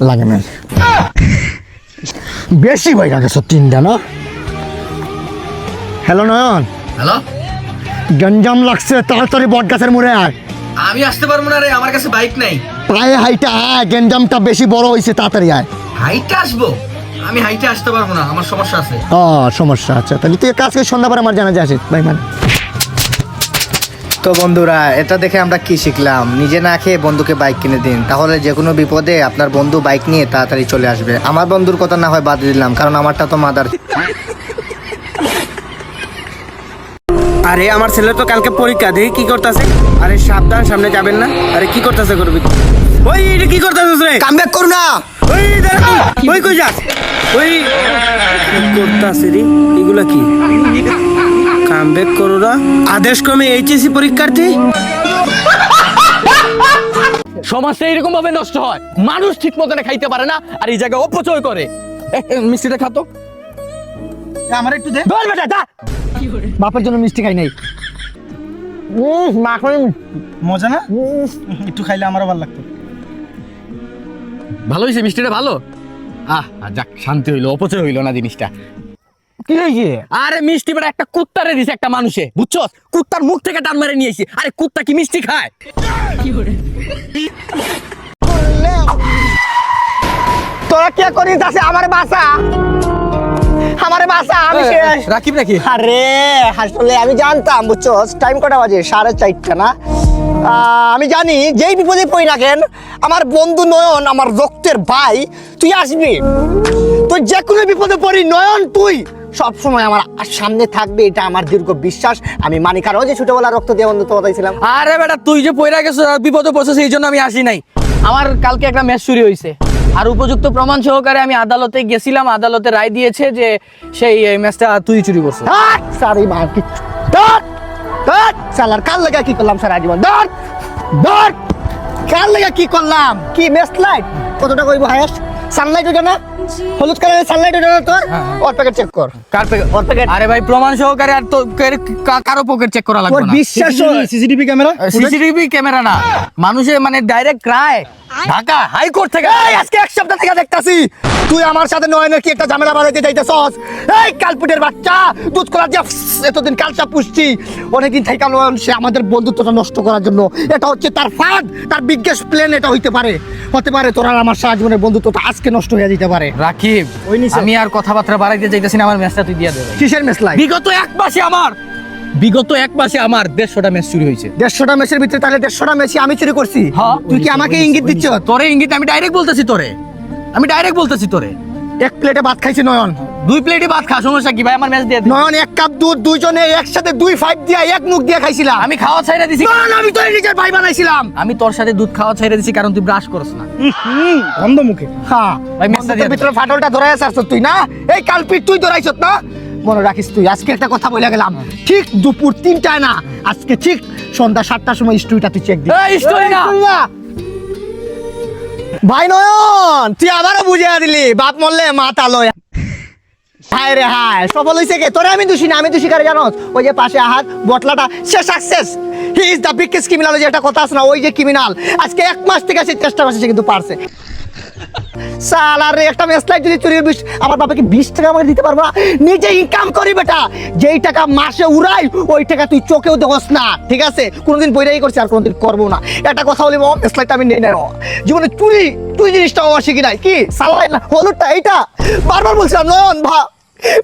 লাগে না বেশি ভাই গেছো তিনটা না। হ্যালো নয়ন, হ্যালো, গঞ্জাম লাগছে, তাড়াতাড়ি বট গাছের মোড়ে আয়। আমি আসতে পারবো না রে, আমার কাছে বাইক নাই। পায়ে হাইটা আয়, গঞ্জামটা বেশি বড় হয়েছে, তাড়াতাড়ি আয়। হাইটে আসবো? আমি হাইটে আসতে পারবো না, আমার সমস্যা আছে। সমস্যা, আচ্ছা তাহলে তুই কাজকে সন্ধ্যাবার আমার জানা আসিস ভাই। মানে তো বন্ধুরা, এটা দেখে আমরা কি শিখলাম? নিজে না খেয়ে বন্ধুকে বাইক কিনে দিন, তাহলে যে কোনো বিপদে আপনার বন্ধু বাইক নিয়ে তাড়াতাড়ি চলে আসবে। আমার বন্ধুর কথা না হয় বাদ দিলাম, কারণ আমারটা তো মাদার। আরে আমার ছেলে তো কালকে পরীক্ষা, দেখি কি করতেছে। আরে সাবধান, সামনে যাবেন না। আরে কি করতেছে করবি? ওই এটা কি করতেছিস রে? কাম ব্যাক কর না। ওই দাঁড়া, ওই কই যাস? ওই কি করতেছে রে? এগুলা কি? কাম ব্যাক করো না। আদেশ ক্রমে এইচএসসি পরীক্ষার্থী। সমাজটা এরকম ভাবে নষ্ট হয়, মানুষ ঠিক মতন খাইতে পারে না, আর এই জায়গায় অপচয় করে। মিষ্টিটা খাতো আমার একটু দে। ধর বেটা, যা। বাপের জন্য মিষ্টি খাই নাই। মাখন মজা না? একটু খাইলে আমারও ভালো লাগতো। ভালো হয়েছে, মিষ্টিটা ভালো। যাক, শান্তি হইলো, অপচয় হইলো না জিনিসটা। কি হয়েছে? আরে মিষ্টি বেটা একটা কুত্তারে দিছে একটা মানুষে, বুঝছো? কুত্তার মুখ থেকে টান মেরে নিয়েছি। আরে কুত্তা কি মিষ্টি খায়? তোরা কে করিস আছে আমার বাসা, আমার বাসা আমি শেষ। রাকিব নাকি? আরে আসলে আমি জানতাম, বুঝছো টাইম কটা বাজে? 4:30 না? আমি জানি যেই বিপদে পড়ি না কেন, আমার বন্ধু নয়ন, আমার রক্তের ভাই, তুই আসবি। তুই যে কোনো বিপদে পড়ি নয়ন, তুই সব সময় আমার সামনে থাকবে, এটা আমার দীর্ঘ বিশ্বাস। আমি মানি, কারণ যে ছোটবেলা রক্ত দিয়ে বন্ধুত্ব বাতাইছিলাম। আরে বেটা, তুই যে পয়রা গেছো, বিপদে পড়ছিস, এই জন্য আমি আসি নাই। আমার কালকে একটা ম্যাচ চুরি হয়েছে, আর উপযুক্ত প্রমাণ সহকারে আমি আদালতে গেছিলাম। আদালতে রায় দিয়েছে যে সেই ম্যাচটা তুই চুরি করছিস। সারি মার কি ধর ধর সালার কাল লাগা কি করলাম সারা জীবন? ধর ধর কাল লাগা কি করলাম? কি ম্যাচ লাইট কতটা কইব? হায়েস্ট সানলাইট ওটা না, হলুদ কালারের সানলাইট ওটা না তোর? ওর প্যাকেট চেক কর। কার প্যাকেট? ওর প্যাকেট। আরে ভাই, প্রমাণ সহকারে আর তো কারো পকেট চেক করা লাগবে ওর না। বিশ্বাস সিসিটিভি ক্যামেরা? সিসিটিভি ক্যামেরা না, মানুষে মানে ডাইরেক্ট ক্রায় ঢাকা হাইকোর্ট থেকে। এই আজকে এক সপ্তাহ থেকে দেখতাছি তুই আমার সাথে নয়নের কি একটা ঝামেলা বাড়াইতে যাইতেছস। এই কালপুটের বাচ্চা, দুধ কলার যে এতদিন কালচা পুষছি, অনেকদিন থেকে নয়ন সে আমাদের বন্ধুত্বটা নষ্ট করার জন্য, এটা হচ্ছে তার ফাঁদ, তার বিগেস্ট প্ল্যান এটা হতে পারে। তোরা আমার সারা জীবনের বন্ধুত্বটা আজকে নষ্ট হয়ে যেতে পারে। রাকিব, আমি আর কথাবার্তা বাড়াইতে চাইতেছি না, আমার ম্যাচটা তুই দিয়ে দে ভাই। কিসের ম্যাচ লাই? বিগত এক মাসে আমার 150টা ম্যাচ চুরি হয়েছে। 150টা ম্যাচের ভিতরে তাহলে 150টা ম্যাচই আমি চুরি করছি? হ্যাঁ। তুই কি আমাকে ইঙ্গিত দিচ্ছ? তোরে ইঙ্গিত আমি ডাইরেক্ট বলতেছি তোরে। এক প্লেটে ভাত খাইছি নয়ন, 2 প্লেটে ভাত খা, সমস্যা কি ভাই? আমার ম্যাচ দিয়ে দে। নয়ন 1 কাপ দুধ দুইজনে একসাথে 2 দিয়া 1 মুখ দিয়ে খাইছিলাম। আমি খাওয়া ছাইরা দিছি। নয়ন আমি তো নিজের ভাই বানাইছিলাম। আমি তোর সাথে দুধ খাওয়া ছাইরা দিছি কারণ তুই ব্রাশ করছ না। অন্ধ মুখে। হ্যাঁ ভাই ম্যাচটা দিয়ে দে। ভিতরে ফাটলটা ধরাই আসছ তুই না? এই কালপিট তুই ধরাইছত না? মনে রাখিস, তুই আজকে একটা কথা বলে গেলাম, ঠিক দুপুর 3টায় না, আজকে ঠিক সন্ধ্যা 7টার সময় স্টোরিটা তুই চেক দিবি। এই স্টোরি না। ভাই নয়ন, তুই আবারও বুঝিয়ে দিলি, বাপ মরলে মাথা লয়। হায় রে হায়, সফল হইছে কে? তোরে আমি দোষী না, আমি দোষী কারে জানোস? ওই যে পাশে আহাত বটলাটা, সে success, he is the biggest criminal. ওই যে একটা কথা আছে না, ওই যে ক্রিমিনাল আজকে 1 মাস থেকে সে চেষ্টা করছে, সে কিন্তু পারছে। সালারে একটা মেসলাইট যদি চুরি, আমার বাবাকে 20 টাকা আমাকে দিতে পারবো না? নিজে ইনকাম করি বেটা, যেই টাকা মাসে উড়াই ওই টাকা তুই চোখেও দেখোস না, ঠিক আছে? কোনোদিন বইরাই করছি, আর কোনোদিন করবো না। একটা কথা বলি, মেসলাইট আমি নেই না জীবনে, চুরি তুই জিনিসটা আমার শিখি নাই। কি সালাই না হলুদটা, এইটা বারবার বলছিলাম নয়ন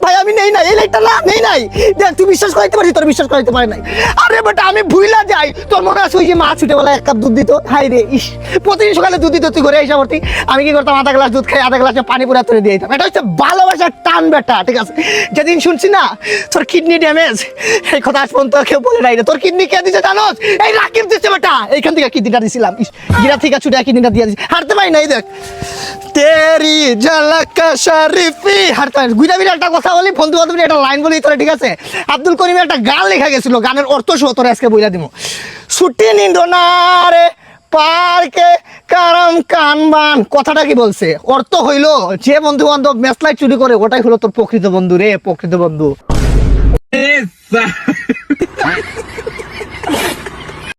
ভাই আমি নেই নাই, এই লাইটটা না নেই নাই। দেখ তুই বিশ্বাস করাইতে পারছিস, তোর বিশ্বাস করাইতে পারে নাই। আরে বেটা আমি ভুইলা যাই, তোর মনে আছে ওই যে মা ছোটবেলা 1 কাপ দুধ দিত? হাই রে ইস, প্রতিদিন সকালে দুধ দিত, তুই ঘরে এসে ভর্তি। আমি কি করতাম, আধা গ্লাস দুধ খাই, আধা গ্লাসে পানি পুরা তুলে দিয়ে দিতাম। এটা হচ্ছে ভালোবাসার টান বেটা, ঠিক আছে? যেদিন শুনছি না তোর কিডনি ড্যামেজ, এই কথা আজ পর্যন্ত কেউ বলে নাই রে। তোর কিডনি কে দিছে জানোস? এই রাকিব দিচ্ছে বেটা, এইখান থেকে কিডনিটা দিছিলাম, গিরা থেকে ছুটে কিডনিটা দিয়ে দিছি। হারতে পারি না, এই দেখ তেরি ঝলক শরীফি। হারতে পারি গুইরা বিরা একটা কথা বলি, বন্ধু বান্ধব একটা লাইন বলি তোরা, ঠিক আছে? আব্দুল করিমের একটা গান লেখা গেছিল, গানের অর্থ সহ তোরা আজকে বইলা দিব। ছুটি নিন্দ না রে পার্কে কারম কানবান, কথাটা কি বলছে? অর্থ হইলো যে বন্ধু বান্ধব ম্যাচলাইট চুরি করে, ওটাই হলো তোর প্রকৃত বন্ধু রে, প্রকৃত বন্ধু।